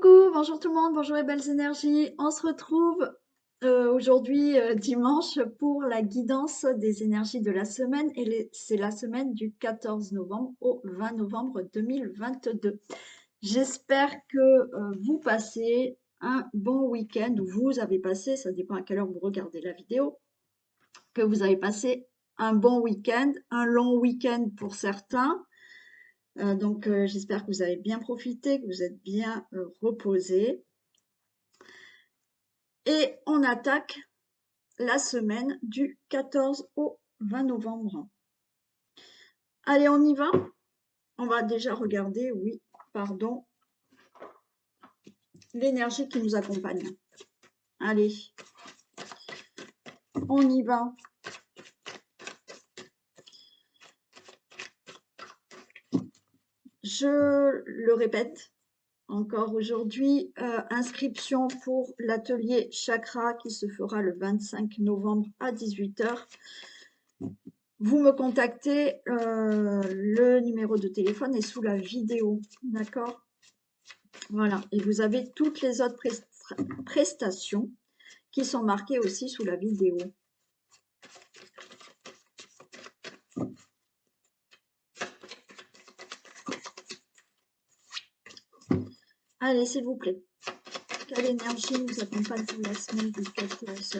Coucou, bonjour tout le monde, bonjour les belles énergies. On se retrouve aujourd'hui dimanche pour la guidance des énergies de la semaine et c'est la semaine du 14 novembre au 20 novembre 2022. J'espère que vous passez un bon week-end ou vous avez passé, ça dépend à quelle heure vous regardez la vidéo, que vous avez passé un bon week-end, un long week-end pour certains. Donc, j'espère que vous avez bien profité, que vous êtes bien reposés. Et on attaque la semaine du 14 au 20 novembre. Allez, on y va. On va déjà regarder, oui, pardon, l'énergie qui nous accompagne. Allez, on y va. Je le répète encore aujourd'hui, inscription pour l'atelier chakra qui se fera le 25 novembre à 18 h. Vous me contactez, le numéro de téléphone est sous la vidéo, d'accord? Voilà, et vous avez toutes les autres prestations qui sont marquées aussi sous la vidéo. Allez, s'il vous plaît, quelle énergie nous accompagne pour la semaine du 14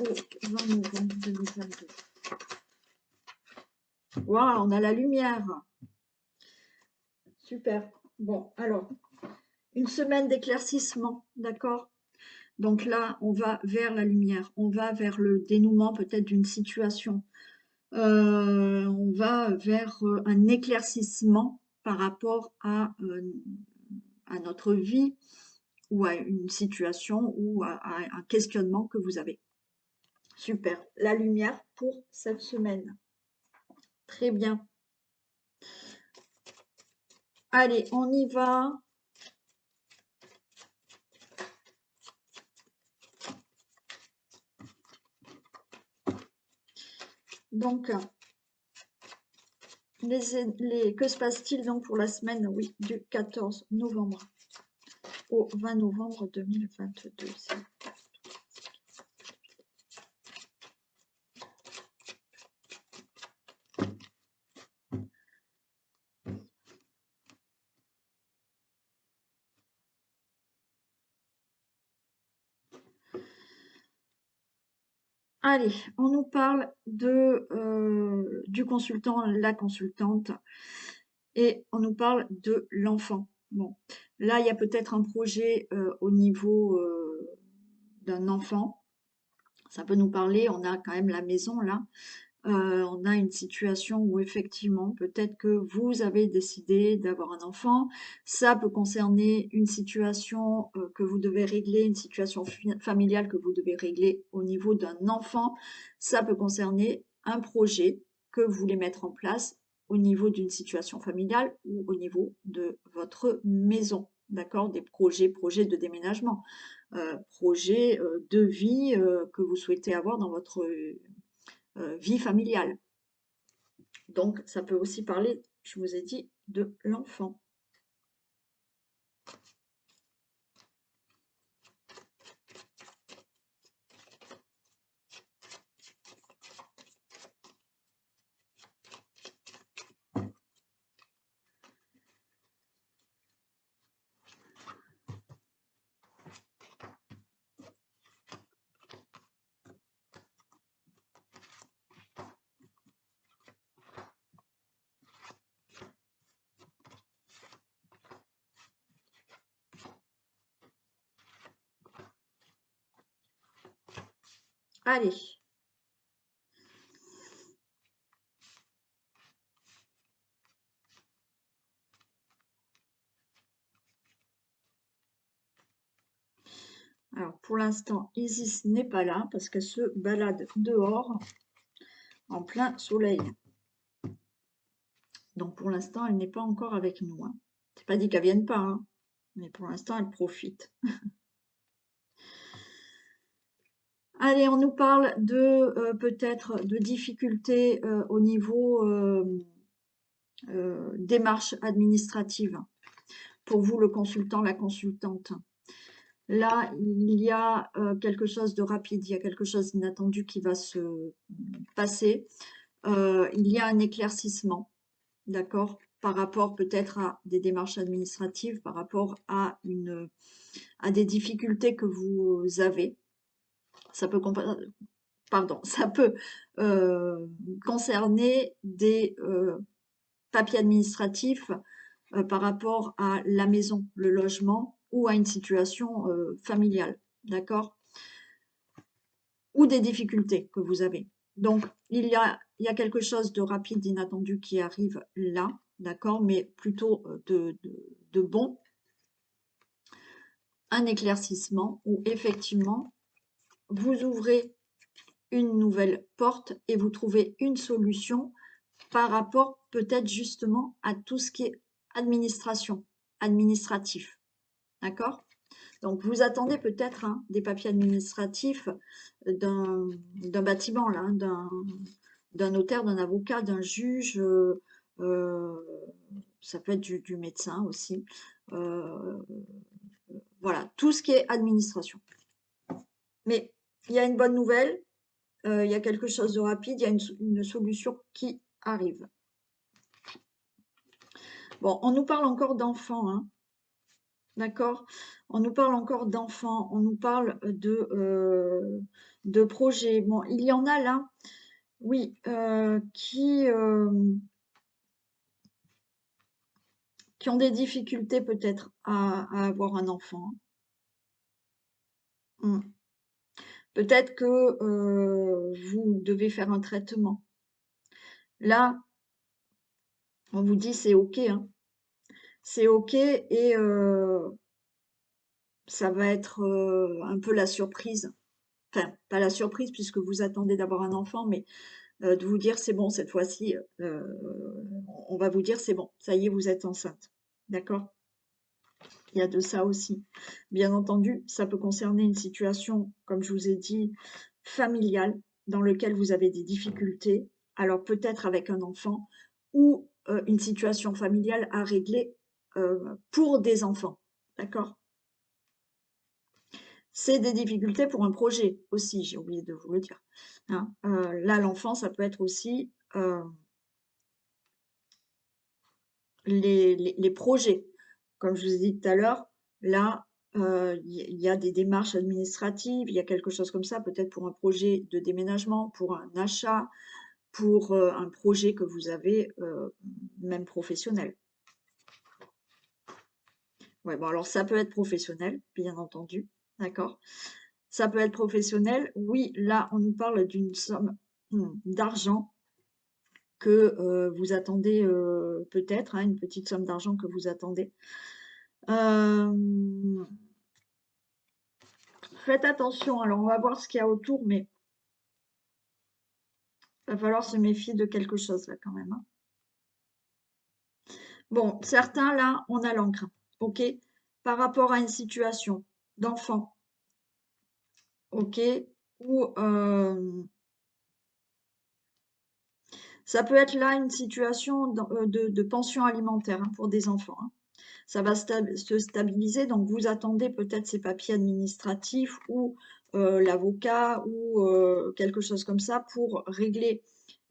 au 20 novembre 2022? Waouh, on a la lumière. Super. Bon, alors, une semaine d'éclaircissement, d'accord? Donc là, on va vers la lumière, on va vers le dénouement peut-être d'une situation. On va vers un éclaircissement par rapport à notre vie ou à une situation ou à un questionnement que vous avez. Super. La lumière pour cette semaine. Très bien. Allez, on y va. Donc, que se passe-t-il donc pour la semaine, oui, du 14 novembre au 20 novembre 2022? Allez, on nous parle du consultant, la consultante, et on nous parle de l'enfant. Bon, là, il y a peut-être un projet au niveau d'un enfant. Ça peut nous parler, on a quand même la maison là. On a une situation où effectivement, peut-être que vous avez décidé d'avoir un enfant. Ça peut concerner une situation que vous devez régler, une situation familiale que vous devez régler au niveau d'un enfant. Ça peut concerner un projet que vous voulez mettre en place au niveau d'une situation familiale ou au niveau de votre maison. D'accord? Des projets de déménagement, projets de vie que vous souhaitez avoir dans votre vie familiale. Donc, ça peut aussi parler, je vous ai dit, de l'enfant. Allez. Alors, pour l'instant, Isis n'est pas là parce qu'elle se balade dehors en plein soleil. Donc, pour l'instant, elle n'est pas encore avec nous. Hein. C'est pas dit qu'elle vienne pas, hein, mais pour l'instant, elle profite. Allez, on nous parle de peut-être de difficultés au niveau démarche administrative. pour vous, le consultant, la consultante. Là, il y a quelque chose de rapide, il y a quelque chose d'inattendu qui va se passer. Il y a un éclaircissement, d'accord, par rapport peut-être à des démarches administratives, par rapport à des difficultés que vous avez. Ça peut, ça peut concerner des papiers administratifs par rapport à la maison, le logement ou à une situation familiale, d'accord? Ou des difficultés que vous avez. Donc, il y a quelque chose de rapide, d'inattendu qui arrive là, d'accord? Mais plutôt de bon. Un éclaircissement où effectivement, vous ouvrez une nouvelle porte et vous trouvez une solution par rapport peut-être justement à tout ce qui est administration, administratif. D'accord? Donc, vous attendez peut-être des papiers administratifs d'un bâtiment, là, d'un notaire, d'un avocat, d'un juge, ça peut être du médecin aussi. Voilà, tout ce qui est administration. Mais il y a une bonne nouvelle, il y a quelque chose de rapide, il y a une solution qui arrive. Bon, on nous parle encore d'enfants, hein, d'accord? On nous parle encore d'enfants, on nous parle de projets. Bon, il y en a là, oui, qui ont des difficultés peut-être à avoir un enfant. Peut-être que vous devez faire un traitement. Là, on vous dit c'est OK, hein. C'est OK et ça va être un peu la surprise. Enfin, pas la surprise puisque vous attendez d'avoir un enfant, mais de vous dire c'est bon, cette fois-ci, on va vous dire c'est bon, ça y est, vous êtes enceinte. D'accord? Il y a de ça aussi. Bien entendu, ça peut concerner une situation, comme je vous ai dit, familiale, dans laquelle vous avez des difficultés, alors peut-être avec un enfant, ou une situation familiale à régler pour des enfants. D'accord? C'est des difficultés pour un projet aussi, j'ai oublié de vous le dire. Hein. Là, l'enfant, ça peut être aussi les projets. Comme je vous ai dit tout à l'heure, là, il y a des démarches administratives, il y a quelque chose comme ça, peut-être pour un projet de déménagement, pour un achat, pour un projet que vous avez, même professionnel. Ouais, bon, alors ça peut être professionnel, bien entendu, d'accord? Ça peut être professionnel. Oui, là, on nous parle d'une somme d'argent que vous attendez peut-être, une petite somme d'argent que vous attendez. Faites attention, alors on va voir ce qu'il y a autour, mais il va falloir se méfier de quelque chose là quand même. Bon, certains là, on a l'encre, ok? Par rapport à une situation d'enfant, ok? Ou ça peut être là une situation de pension alimentaire pour des enfants. Ça va se stabiliser, donc vous attendez peut-être ces papiers administratifs ou l'avocat ou quelque chose comme ça pour régler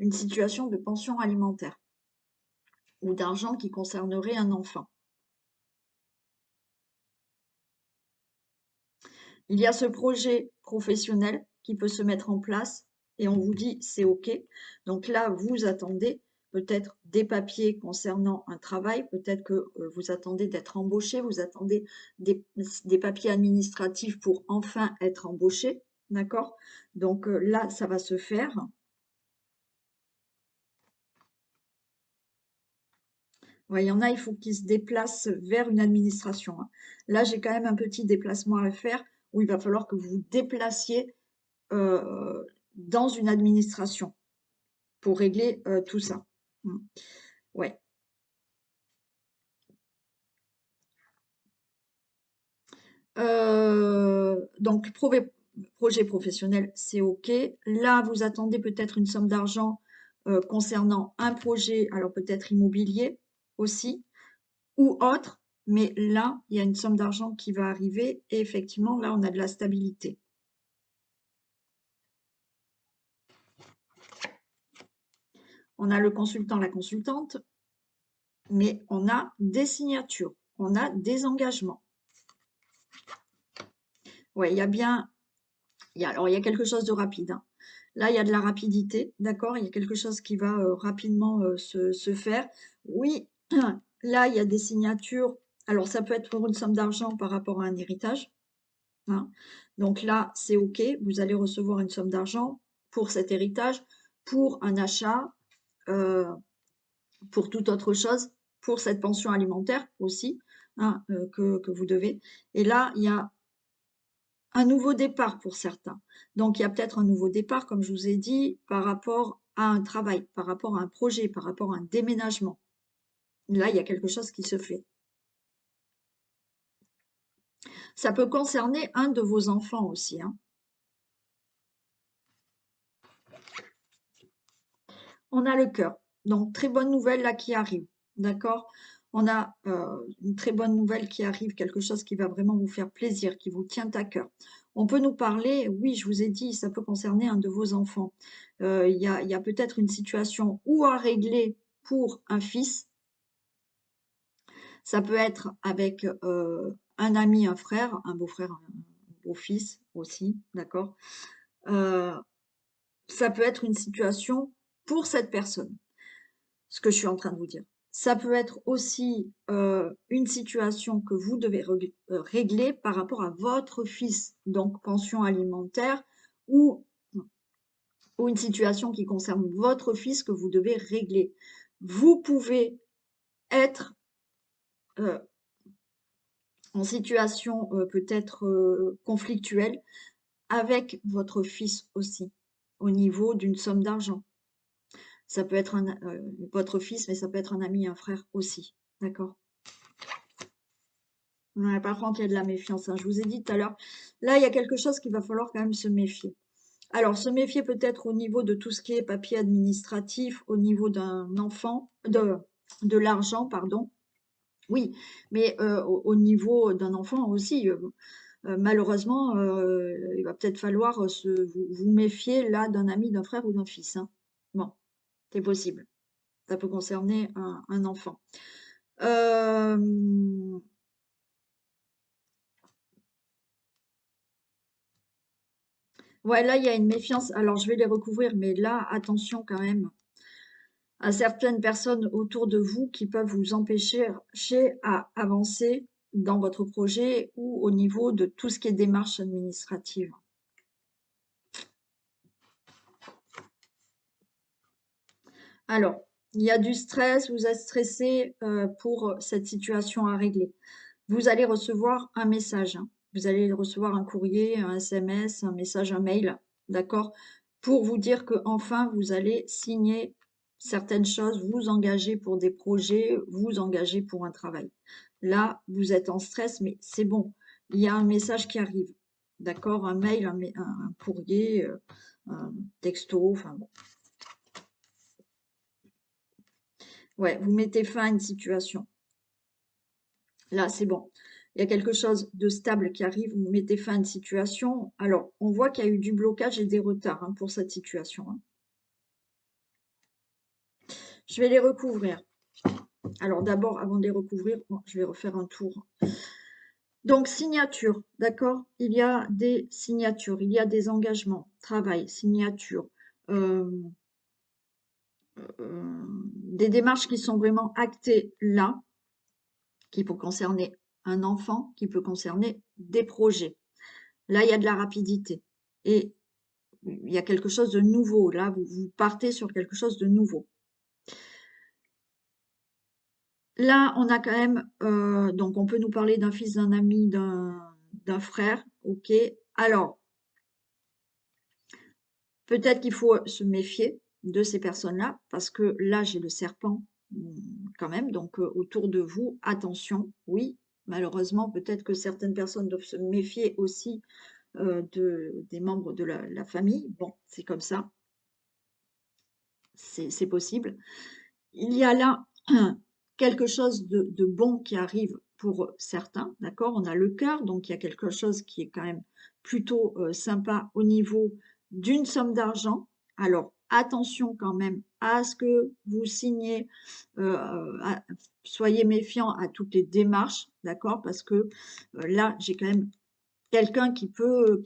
une situation de pension alimentaire ou d'argent qui concernerait un enfant. Il y a ce projet professionnel qui peut se mettre en place et on vous dit c'est OK. Donc là, vous attendez peut-être des papiers concernant un travail, peut-être que vous attendez d'être embauché, vous attendez des papiers administratifs pour enfin être embauché, d'accord? Donc là, ça va se faire. Ouais, il y en a, il faut qu'ils se déplacent vers une administration. Là, j'ai quand même un petit déplacement à faire où il va falloir que vous vous déplaciez dans une administration pour régler tout ça. Ouais. Donc, projet professionnel, c'est OK. Là, vous attendez peut-être une somme d'argent concernant un projet, alors peut-être immobilier aussi, ou autre, mais là, il y a une somme d'argent qui va arriver et effectivement, là, on a de la stabilité. On a le consultant, la consultante, mais on a des signatures, on a des engagements. Ouais, il y a bien, alors il y a quelque chose de rapide, hein. Là, il y a de la rapidité, d'accord? Il y a quelque chose qui va rapidement se faire. Oui, là, il y a des signatures. Alors, ça peut être pour une somme d'argent par rapport à un héritage, hein. Donc là, c'est OK. Vous allez recevoir une somme d'argent pour cet héritage, pour un achat, euh, pour toute autre chose, pour cette pension alimentaire aussi, hein, que vous devez. Et là, il y a un nouveau départ pour certains. Donc, il y a peut-être un nouveau départ, comme je vous ai dit, par rapport à un travail, par rapport à un projet, par rapport à un déménagement. Là, il y a quelque chose qui se fait. Ça peut concerner un de vos enfants aussi, hein. On a le cœur. Donc, très bonne nouvelle là qui arrive. D'accord? On a une très bonne nouvelle qui arrive, quelque chose qui va vraiment vous faire plaisir, qui vous tient à cœur. On peut nous parler, oui, je vous ai dit, ça peut concerner un de vos enfants. Il y a peut-être une situation ou à régler pour un fils. Ça peut être avec un ami, un frère, un beau-frère, un beau-fils aussi, d'accord? Euh, Ça peut être une situation pour cette personne, ce que je suis en train de vous dire. Ça peut être aussi une situation que vous devez régler par rapport à votre fils, donc pension alimentaire ou, ou une situation qui concerne votre fils que vous devez régler. Vous pouvez être euh, en situation peut-être conflictuelle avec votre fils aussi, au niveau d'une somme d'argent. Ça peut être votre fils, mais ça peut être un ami, un frère aussi. D'accord? Ouais, par contre, il y a de la méfiance, hein. Je vous ai dit tout à l'heure, là, il y a quelque chose qu'il va falloir quand même se méfier. Alors, se méfier peut-être au niveau de tout ce qui est papier administratif, au niveau d'un enfant, de l'argent, pardon. Oui, mais au niveau d'un enfant aussi. Malheureusement, il va peut-être falloir vous méfier là d'un ami, d'un frère ou d'un fils, hein. Bon, c'est possible. Ça peut concerner un enfant. Euh, Ouais, là, il y a une méfiance. Alors, je vais les recouvrir, mais là, attention quand même à certaines personnes autour de vous qui peuvent vous empêcher à avancer dans votre projet ou au niveau de tout ce qui est démarche administrative. Alors, il y a du stress, vous êtes stressé pour cette situation à régler. Vous allez recevoir un message, hein. Vous allez recevoir un courrier, un SMS, un message, un mail, d'accord? Pour vous dire que enfin vous allez signer certaines choses, vous engager pour des projets, vous engager pour un travail. Là, vous êtes en stress, mais c'est bon. Il y a un message qui arrive, d'accord? Un mail, un courrier, un texto, enfin bon. Ouais, vous mettez fin à une situation. Là, c'est bon. Il y a quelque chose de stable qui arrive, vous mettez fin à une situation. Alors, on voit qu'il y a eu du blocage et des retards, hein, pour cette situation, hein. Je vais les recouvrir. Alors d'abord, avant de les recouvrir, bon, je vais refaire un tour. Donc, signature, d'accord? Il y a des signatures, il y a des engagements, travail, signature, euh, des démarches qui sont vraiment actées là, qui peut concerner un enfant, qui peut concerner des projets. Là, il y a de la rapidité. Et il y a quelque chose de nouveau. Là, vous partez sur quelque chose de nouveau. Là, on a quand même, donc on peut nous parler d'un fils, d'un ami, d'un frère. OK. Alors, peut-être qu'il faut se méfier de ces personnes-là, parce que là, j'ai le serpent quand même. Donc, autour de vous, attention. Oui, malheureusement, peut-être que certaines personnes doivent se méfier aussi des membres de la famille. Bon, c'est comme ça. C'est possible. Il y a là quelque chose de bon qui arrive pour certains, d'accord? On a le cœur, donc il y a quelque chose qui est quand même plutôt, sympa au niveau d'une somme d'argent. Alors attention quand même à ce que vous signez, à soyez méfiants à toutes les démarches, d'accord? Parce que, là, j'ai quand même quelqu'un qui peut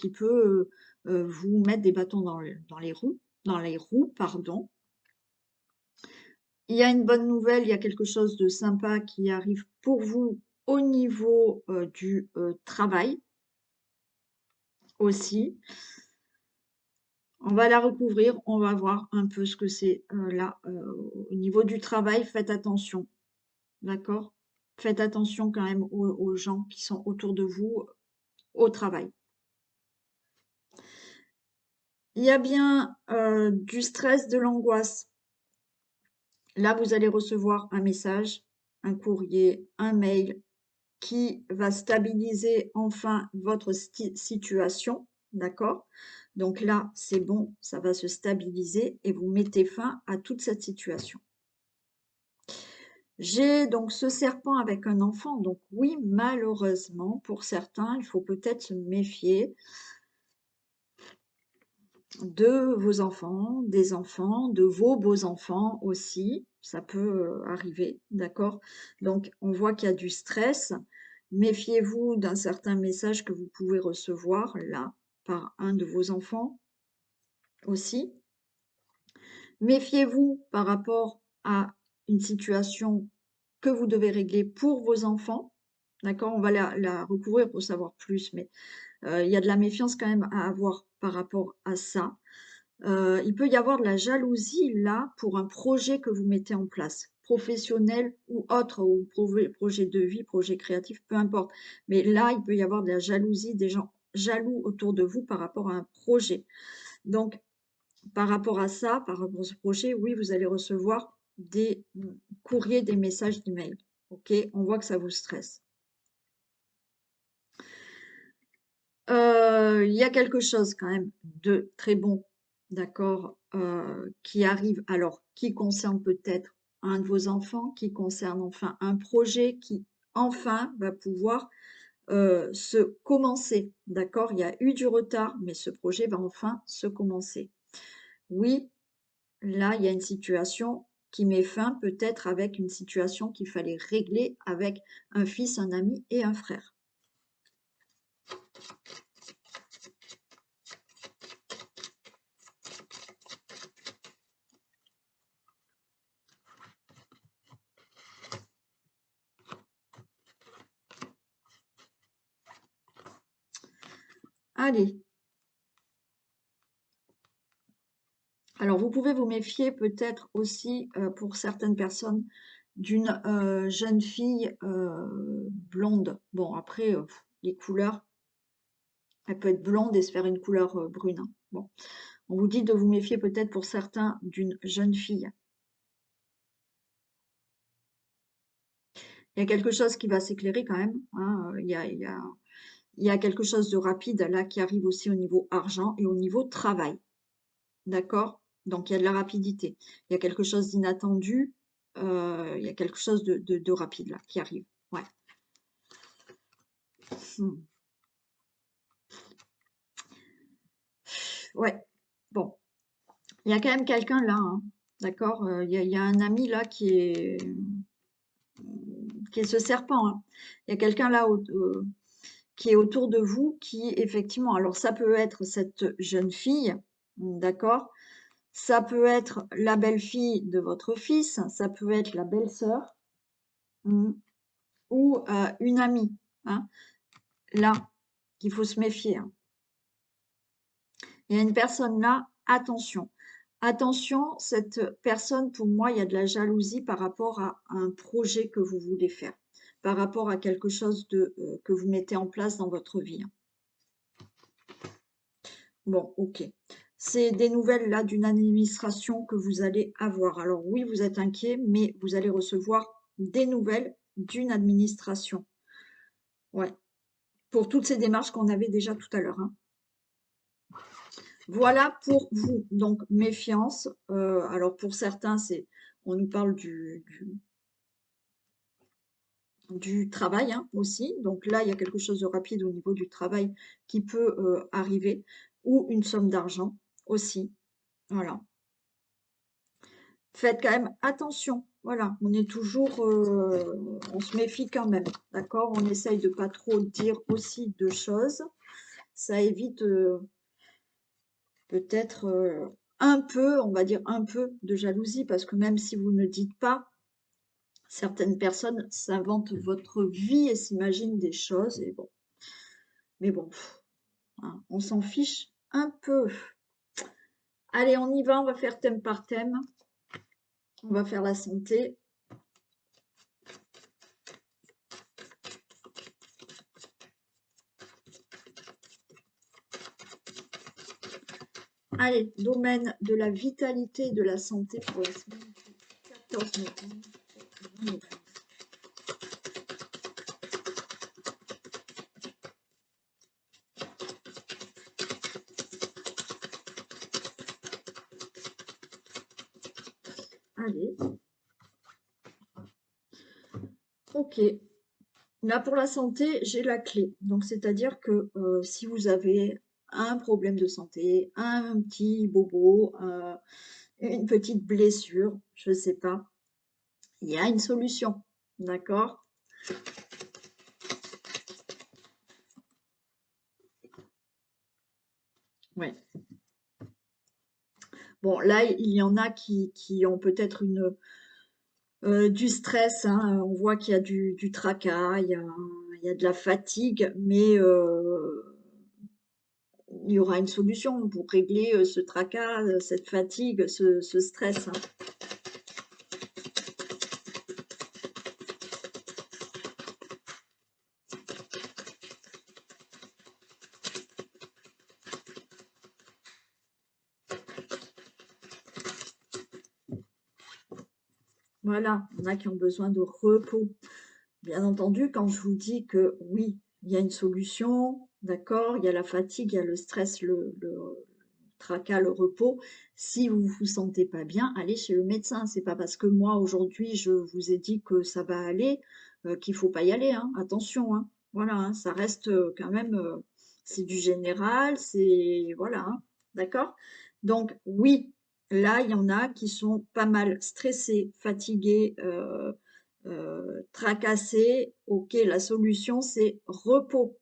vous mettre des bâtons dans les roues, pardon. Il y a une bonne nouvelle, il y a quelque chose de sympa qui arrive pour vous au niveau, du, travail aussi. On va la recouvrir, on va voir un peu ce que c'est, là, au niveau du travail, faites attention, d'accord? Faites attention quand même aux gens qui sont autour de vous, au travail. Il y a bien, du stress, de l'angoisse. Là, vous allez recevoir un message, un courrier, un mail qui va stabiliser enfin votre situation, d'accord? Donc là, c'est bon, ça va se stabiliser et vous mettez fin à toute cette situation. J'ai donc ce serpent avec un enfant, donc oui, malheureusement, pour certains, il faut peut-être se méfier de vos enfants, des enfants, de vos beaux-enfants aussi, ça peut arriver, d'accord? Donc on voit qu'il y a du stress. Méfiez-vous d'un certain message que vous pouvez recevoir là, par un de vos enfants aussi. Méfiez-vous par rapport à une situation que vous devez régler pour vos enfants, d'accord? On va la recouvrir pour savoir plus, mais il y a de la méfiance quand même à avoir par rapport à ça. Il peut y avoir de la jalousie là pour un projet que vous mettez en place, professionnel ou autre, ou projet de vie, projet créatif, peu importe. Mais là, il peut y avoir de la jalousie, des gens jaloux autour de vous par rapport à un projet. Donc, par rapport à ça, par rapport à ce projet, oui, vous allez recevoir des courriers, des messages d'email. Ok, on voit que ça vous stresse. Il y a quelque chose quand même de très bon, d'accord, qui arrive, alors qui concerne peut-être un de vos enfants, qui concerne enfin un projet qui enfin va pouvoir, se commencer, d'accord? Il y a eu du retard, mais ce projet va enfin se commencer. Oui, là, il y a une situation qui met fin peut-être avec une situation qu'il fallait régler avec un fils, un ami et un frère. Allez. Alors, vous pouvez vous méfier peut-être aussi, pour certaines personnes, d'une, jeune fille, blonde. Bon, après, les couleurs, elle peut être blonde et se faire une couleur, brune, hein. Bon, on vous dit de vous méfier peut-être pour certains d'une jeune fille. Il y a quelque chose qui va s'éclairer quand même, hein, il y a quelque chose de rapide là qui arrive aussi au niveau argent et au niveau travail. D'accord? Donc il y a de la rapidité. Il y a quelque chose d'inattendu, il y a quelque chose de rapide là qui arrive. Ouais. Mmh. Ouais. Bon, il y a quand même quelqu'un là, hein, d'accord? Il y a un ami là qui est ce serpent, hein. Il y a quelqu'un là qui est autour de vous qui effectivement, alors ça peut être cette jeune fille, d'accord? Ça peut être la belle-fille de votre fils, ça peut être la belle-sœur, mmh, ou une amie, hein. Là, qu'il faut se méfier, hein. Il y a une personne là, attention. Attention, cette personne, pour moi, il y a de la jalousie par rapport à un projet que vous voulez faire, par rapport à quelque chose que vous mettez en place dans votre vie, hein. Bon, ok. C'est des nouvelles là d'une administration que vous allez avoir. Alors oui, vous êtes inquiet, mais vous allez recevoir des nouvelles d'une administration. Ouais, pour toutes ces démarches qu'on avait déjà tout à l'heure, hein. Voilà pour vous. Donc méfiance. Alors pour certains, on nous parle du travail, hein, aussi. Donc là, il y a quelque chose de rapide au niveau du travail qui peut, arriver ou une somme d'argent aussi, voilà. Faites quand même attention, voilà, on est toujours, on se méfie quand même, d'accord? On essaye de pas trop dire aussi de choses, ça évite, peut-être, un peu, on va dire un peu de jalousie parce que même si vous ne dites pas, certaines personnes s'inventent votre vie et s'imaginent des choses et bon, mais bon, hein, on s'en fiche un peu. Allez, on y va, on va faire thème par thème. On va faire la santé. Allez, domaine de la vitalité et de la santé pour la semaine du 14 novembre. Allez, ok. Là, pour la santé, j'ai la clé. Donc, c'est-à-dire que si vous avez un problème de santé, un petit bobo, une petite blessure, je ne sais pas, il y a une solution. D'accord? Ouais. Bon, là, il y en a qui ont peut-être du stress, hein. On voit qu'il y a du tracas, il y a de la fatigue, mais il y aura une solution pour régler ce tracas, cette fatigue, ce stress, hein. Voilà, il y en a qui ont besoin de repos. Bien entendu, quand je vous dis que oui, il y a une solution, d'accord, il y a la fatigue, il y a le stress, le tracas, le repos. Si vous vous sentez pas bien, allez chez le médecin. C'est pas parce que moi aujourd'hui je vous ai dit que ça va aller qu'il faut pas y aller, hein. Attention, hein. Voilà, hein, ça reste quand même, c'est du général, c'est voilà, hein. D'accord? Donc oui, là il y en a qui sont pas mal stressés, fatigués, tracassés. Ok, la solution c'est repos.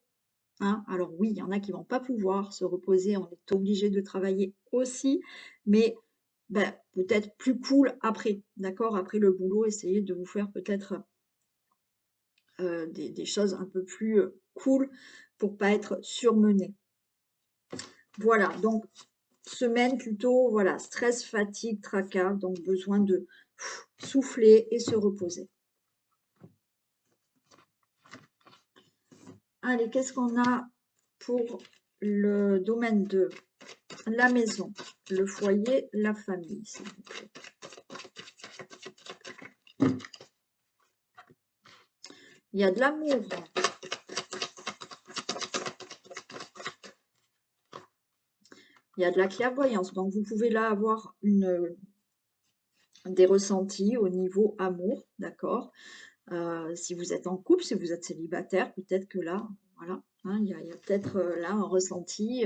Hein, alors oui, il y en a qui vont pas pouvoir se reposer, on est obligé de travailler aussi, mais ben, peut-être plus cool après, d'accord? Après le boulot, essayez de vous faire peut-être des choses un peu plus cool pour pas être surmené. Voilà, donc semaine plutôt, voilà, stress, fatigue, tracas, donc besoin de souffler et se reposer. Allez, qu'est-ce qu'on a pour le domaine de la maison, le foyer, la famille, s'il vous plaît. Il y a de l'amour. Il y a de la clairvoyance. Donc, vous pouvez là avoir des ressentis au niveau amour, d'accord? Si vous êtes en couple, si vous êtes célibataire, peut-être que là, voilà, hein, il y a peut-être là un ressenti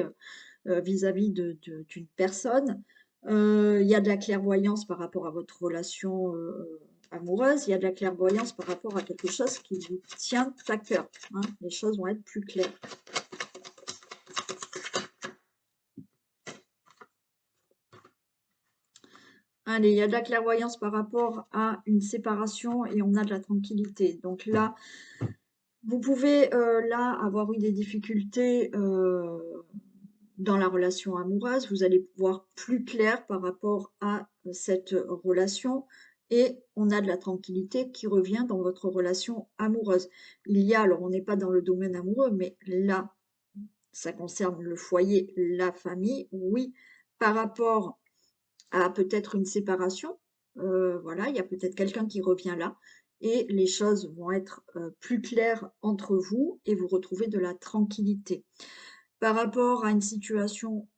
vis-à-vis d'une personne. Il y a de la clairvoyance par rapport à votre relation amoureuse. Il y a de la clairvoyance par rapport à quelque chose qui vous tient à cœur, hein. Les choses vont être plus claires. Allez, il y a de la clairvoyance par rapport à une séparation et on a de la tranquillité. Donc là, vous pouvez là avoir eu des difficultés dans la relation amoureuse. Vous allez voir plus clair par rapport à cette relation et on a de la tranquillité qui revient dans votre relation amoureuse. Il y a, alors on n'est pas dans le domaine amoureux, mais là, ça concerne le foyer, la famille. Oui, par rapport à peut-être une séparation. Voilà, il y a peut-être quelqu'un qui revient là et les choses vont être plus claires entre vous et vous retrouvez de la tranquillité. Par rapport à une situation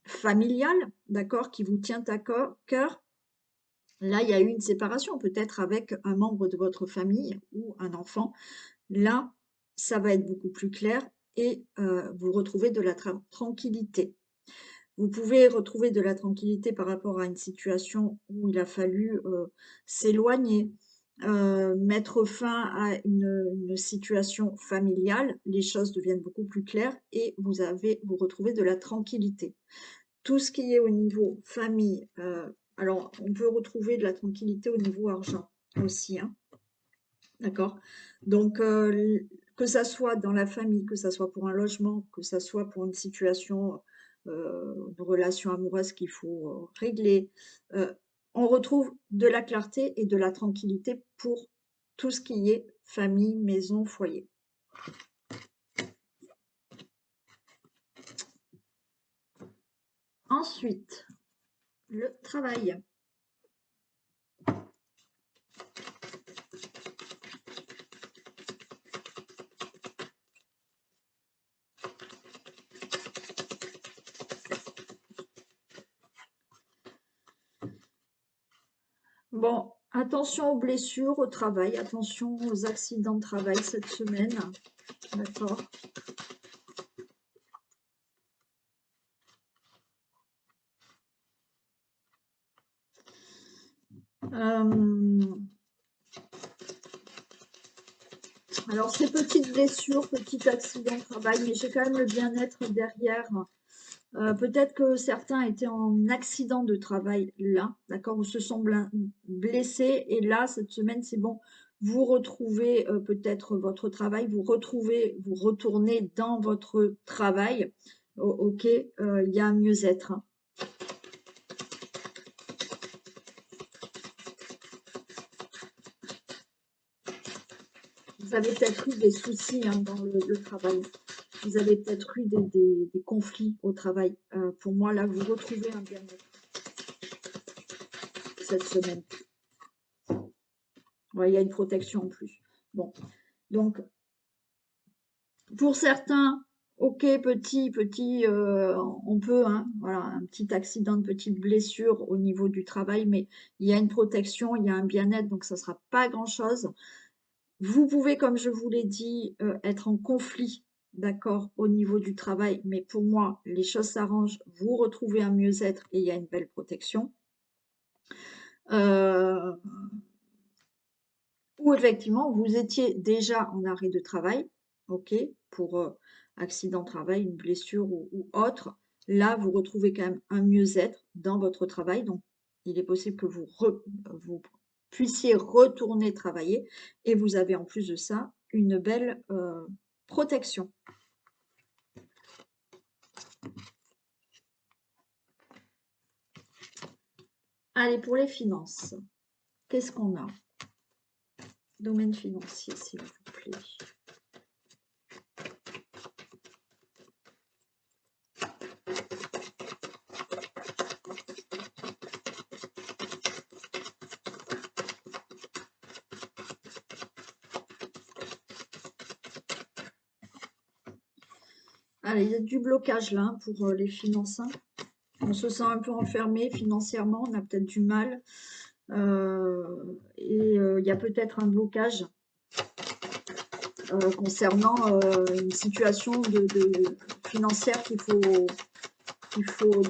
familiale, d'accord, qui vous tient à cœur, Là, il y a eu une séparation, peut-être avec un membre de votre famille ou un enfant. Là, ça va être beaucoup plus clair et vous retrouvez de la tranquillité. Vous pouvez retrouver de la tranquillité par rapport à une situation où il a fallu s'éloigner, mettre fin à une situation familiale. Les choses deviennent beaucoup plus claires et vous retrouvez de la tranquillité. Tout ce qui est au niveau famille, alors on peut retrouver de la tranquillité au niveau argent aussi, hein, d'accord? Donc, que ça soit dans la famille, que ça soit pour un logement, que ça soit pour une situation, de relation amoureuse qu'il faut, régler, heu, on retrouve de la clarté et de la tranquillité pour tout ce qui est famille, maison, foyer. Ensuite, le travail. Bon, attention aux blessures au travail, attention aux accidents de travail cette semaine, d'accord? Alors ces petites blessures, petits accidents de travail, mais j'ai quand même le bien-être derrière. Peut-être que certains étaient en accident de travail là, d'accord, ou se sont blessés, et là, cette semaine, c'est bon, vous retrouvez peut-être votre travail, vous retournez dans votre travail. Ok, il y a un mieux-être. Vous avez peut-être eu des soucis hein, dans le travail. Vous avez peut-être eu des conflits au travail. Pour moi, là, vous retrouvez un bien-être cette semaine. Ouais, il y a une protection en plus. Bon, donc pour certains, ok, on peut, hein, voilà, un petit accident, une petite blessure au niveau du travail, mais il y a une protection, il y a un bien-être, donc ça ne sera pas grand-chose. Vous pouvez, comme je vous l'ai dit, être en conflit, d'accord, au niveau du travail, mais pour moi, les choses s'arrangent, vous retrouvez un mieux-être et il y a une belle protection. Euh, Ou effectivement, vous étiez déjà en arrêt de travail, ok, pour accident de travail, une blessure ou autre. Là, vous retrouvez quand même un mieux-être dans votre travail, donc il est possible que vous puissiez retourner travailler et vous avez en plus de ça une belle protection. Allez, pour les finances, qu'est-ce qu'on a? Domaine financier, s'il vous plaît. Allez, il y a du blocage là hein, pour les finances. Hein. On se sent un peu enfermé financièrement, on a peut-être du mal. Il y a peut-être un blocage concernant une situation financière qu'il faut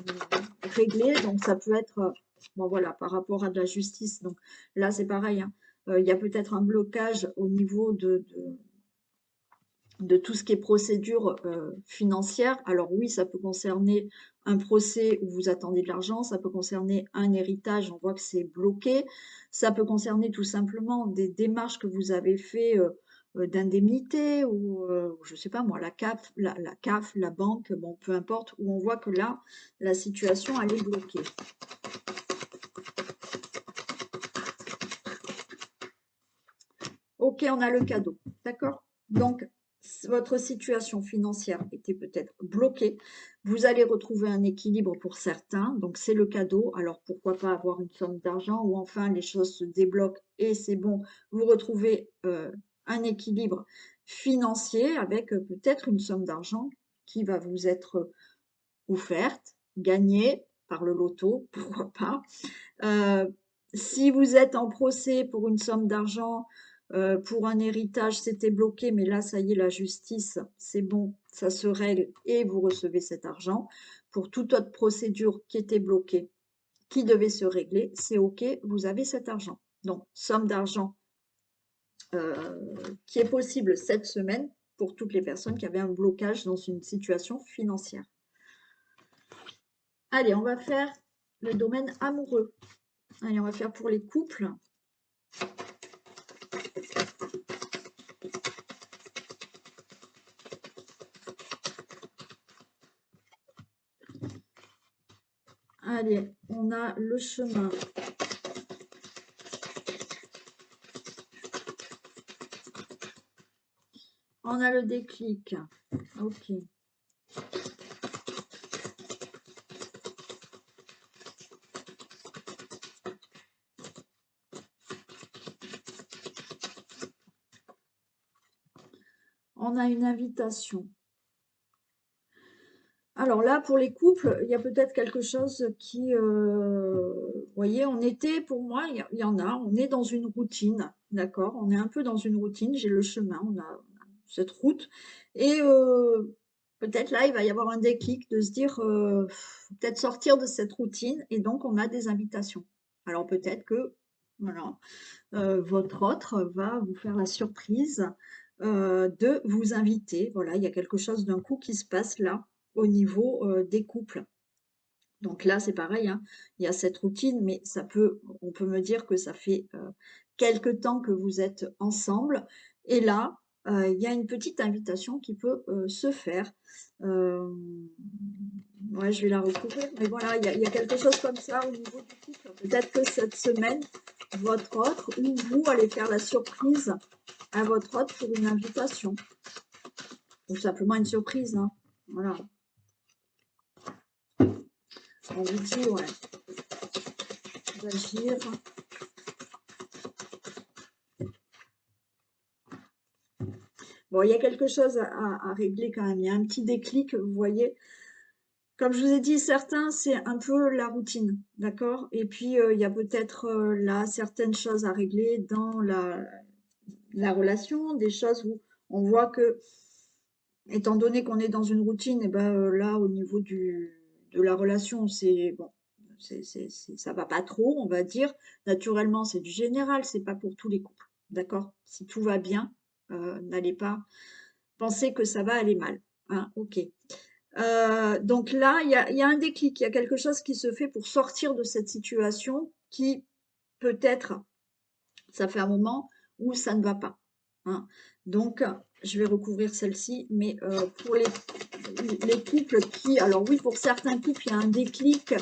régler. Donc ça peut être, bon voilà, par rapport à de la justice. Donc là c'est pareil. Hein. Il y a peut-être un blocage au niveau de tout ce qui est procédure financière. Alors oui, ça peut concerner un procès où vous attendez de l'argent, ça peut concerner un héritage, on voit que c'est bloqué, ça peut concerner tout simplement des démarches que vous avez fait d'indemnité ou je sais pas moi, la CAF, la banque, bon peu importe, où on voit que là, la situation elle est bloquée. Ok, on a le cadeau, d'accord? Donc, votre situation financière était peut-être bloquée. Vous allez retrouver un équilibre pour certains, donc c'est le cadeau. Alors, pourquoi pas avoir une somme d'argent ou enfin les choses se débloquent et c'est bon, vous retrouvez un équilibre financier avec peut-être une somme d'argent qui va vous être offerte, gagnée par le loto, pourquoi pas. Si vous êtes en procès pour une somme d'argent, pour un héritage, c'était bloqué, mais là, ça y est, la justice, c'est bon, ça se règle et vous recevez cet argent. Pour toute autre procédure qui était bloquée, qui devait se régler, c'est OK, vous avez cet argent. Donc, somme d'argent qui est possible cette semaine pour toutes les personnes qui avaient un blocage dans une situation financière. Allez, on va faire le domaine amoureux. Allez, on va faire pour les couples. Allez, on a le chemin. On a le déclic. Ok. On a une invitation. Alors là, pour les couples, il y a peut-être quelque chose qui, vous voyez, on était, pour moi, il y en a, on est dans une routine, d'accord? On est un peu dans une routine, j'ai le chemin, on a cette route, et peut-être là, il va y avoir un déclic de se dire, peut-être sortir de cette routine, et donc on a des invitations. Alors peut-être que, voilà, votre autre va vous faire la surprise de vous inviter. Voilà, il y a quelque chose d'un coup qui se passe là au niveau des couples. Donc là, c'est pareil, hein, il y a cette routine, mais on peut me dire que ça fait quelque temps que vous êtes ensemble. Et là, il y a une petite invitation qui peut se faire. Euh, ouais, je vais la recouvrir, mais voilà, il y a quelque chose comme ça au niveau du couple. Peut-être que cette semaine, votre autre ou vous allez faire la surprise à votre autre pour une invitation. Ou simplement une surprise, hein. Voilà. On vous dit, ouais, d'agir. Bon, il y a quelque chose à régler quand même. Il y a un petit déclic, vous voyez. Comme je vous ai dit, certains, c'est un peu la routine, d'accord? Et puis, il y a peut-être là certaines choses à régler dans la relation, des choses où on voit que, étant donné qu'on est dans une routine, et ben là, au niveau de la relation, c'est bon, ça va pas trop, on va dire. Naturellement, c'est du général, c'est pas pour tous les couples, d'accord? Si tout va bien, n'allez pas penser que ça va aller mal, hein, ok. Donc là, il y a un déclic, il y a quelque chose qui se fait pour sortir de cette situation qui peut-être ça fait un moment où ça ne va pas, hein. Donc, je vais recouvrir celle-ci, mais pour les couples qui, alors oui, pour certains couples, il y a un déclic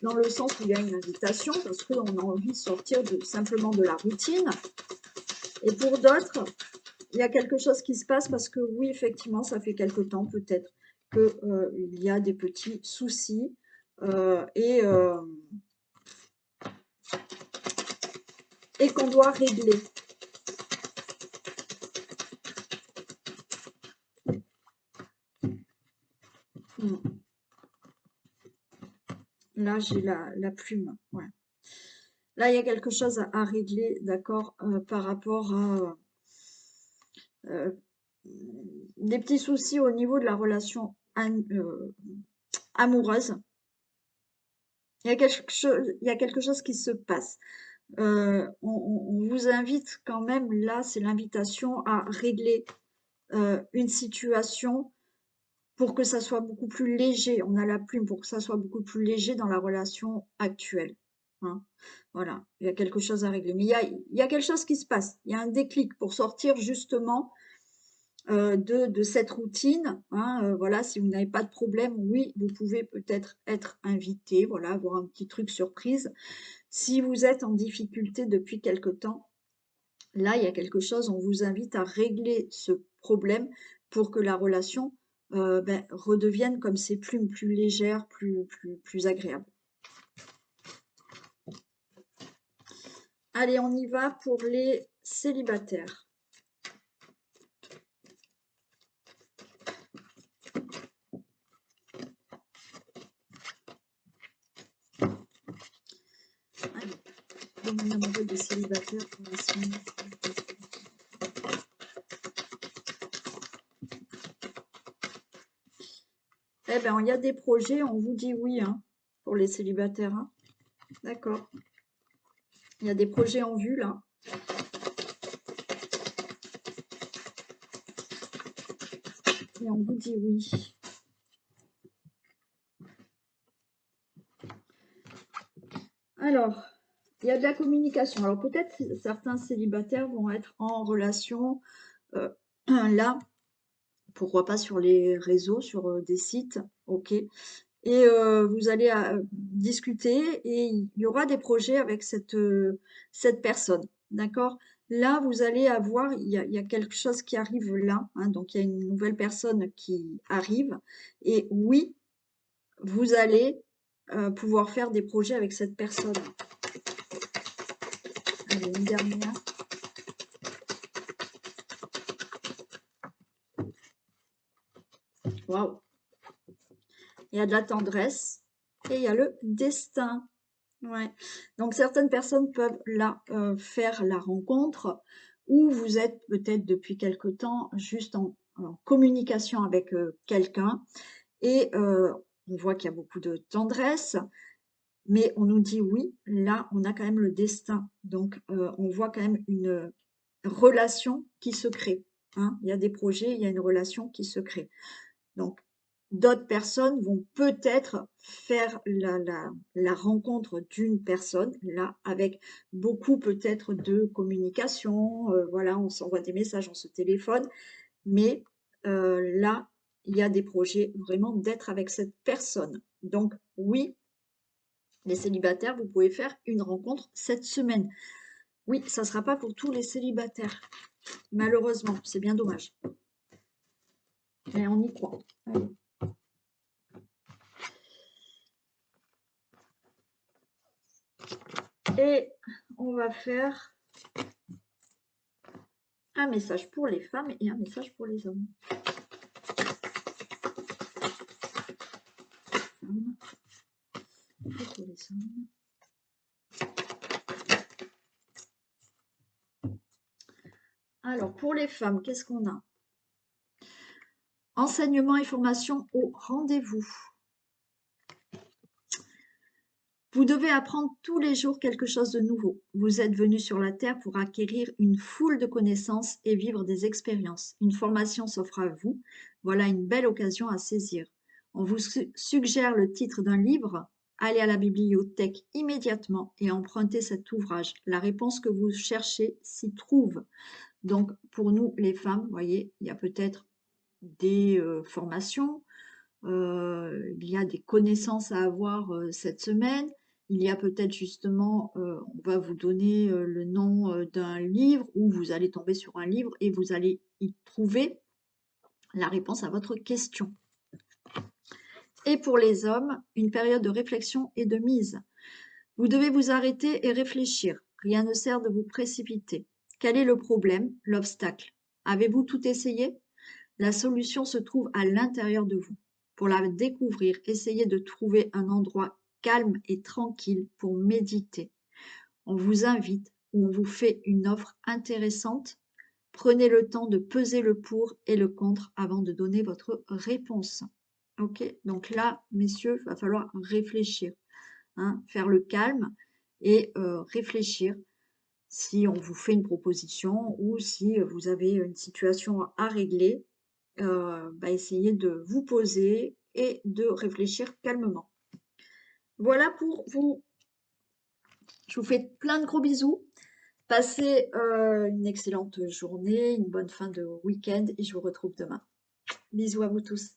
dans le sens où il y a une invitation parce qu'on a envie de sortir simplement de la routine. Et pour d'autres, il y a quelque chose qui se passe parce que oui, effectivement, ça fait quelque temps peut-être qu'il y a des petits soucis et qu'on doit régler. Là, j'ai la plume. Ouais. Là, il y a quelque chose à régler, d'accord, par rapport à euh, des petits soucis au niveau de la relation amoureuse. Il y a quelque chose qui se passe. On vous invite quand même, là, c'est l'invitation à régler une situation pour que ça soit beaucoup plus léger. On a la plume pour que ça soit beaucoup plus léger dans la relation actuelle, hein. Voilà, il y a quelque chose à régler. Mais il y a quelque chose qui se passe. Il y a un déclic pour sortir justement de cette routine, hein. Voilà, si vous n'avez pas de problème, oui, vous pouvez peut-être être invité, voilà, avoir un petit truc surprise. Si vous êtes en difficulté depuis quelque temps, là, il y a quelque chose, on vous invite à régler ce problème pour que la relation redevienne comme ces plumes plus légères, plus agréable. Allez, on y va pour les célibataires. domaine amoureux des célibataires pour la semaine. Eh bien, il y a des projets, on vous dit oui, hein, pour les célibataires. Hein. D'accord. Il y a des projets en vue, là. Et on vous dit oui. Alors, il y a de la communication. Alors, peut-être certains célibataires vont être en relation, là, pourquoi pas sur les réseaux, sur des sites, ok. Et vous allez discuter et il y aura des projets avec cette personne, d'accord? Là, vous allez avoir, il y a quelque chose qui arrive là, hein, donc il y a une nouvelle personne qui arrive. Et oui, vous allez pouvoir faire des projets avec cette personne. Allez, une dernière. Waouh! Il y a de la tendresse et il y a le destin. Ouais. Donc certaines personnes peuvent là faire la rencontre ou vous êtes peut-être depuis quelque temps juste en communication avec quelqu'un et on voit qu'il y a beaucoup de tendresse, mais on nous dit oui, là on a quand même le destin. Donc on voit quand même une relation qui se crée. Hein. Il y a des projets, il y a une relation qui se crée. Donc d'autres personnes vont peut-être faire la rencontre d'une personne, là, avec beaucoup peut-être de communication, voilà, on s'envoie des messages, on se téléphone, mais là, il y a des projets vraiment d'être avec cette personne. Donc oui, les célibataires, vous pouvez faire une rencontre cette semaine. Oui, ça ne sera pas pour tous les célibataires, malheureusement, c'est bien dommage. Mais on y croit. Allez. Et on va faire un message pour les femmes et un message pour les hommes. Et pour les hommes. Alors, pour les femmes, qu'est-ce qu'on a? Enseignement et formation au rendez-vous. Vous devez apprendre tous les jours quelque chose de nouveau. Vous êtes venu sur la Terre pour acquérir une foule de connaissances et vivre des expériences. Une formation s'offre à vous. Voilà une belle occasion à saisir. On vous suggère le titre d'un livre. Allez à la bibliothèque immédiatement et empruntez cet ouvrage. La réponse que vous cherchez s'y trouve. Donc, pour nous, les femmes, vous voyez, il y a peut-être des formations, il y a des connaissances à avoir cette semaine. Il y a peut-être justement, on va vous donner le nom d'un livre ou vous allez tomber sur un livre et vous allez y trouver la réponse à votre question. Et pour les hommes, une période de réflexion et de mise. Vous devez vous arrêter et réfléchir. Rien ne sert de vous précipiter. Quel est le problème, l'obstacle? Avez-vous tout essayé? La solution se trouve à l'intérieur de vous. Pour la découvrir, essayez de trouver un endroit calme et tranquille pour méditer. On vous invite ou on vous fait une offre intéressante. Prenez le temps de peser le pour et le contre avant de donner votre réponse. Ok, donc là, messieurs, il va falloir réfléchir, hein, faire le calme et réfléchir si on vous fait une proposition ou si vous avez une situation à régler. Essayez de vous poser et de réfléchir calmement. Voilà pour vous. Je vous fais plein de gros bisous. Passez une excellente journée, une bonne fin de week-end et je vous retrouve demain. Bisous à vous tous.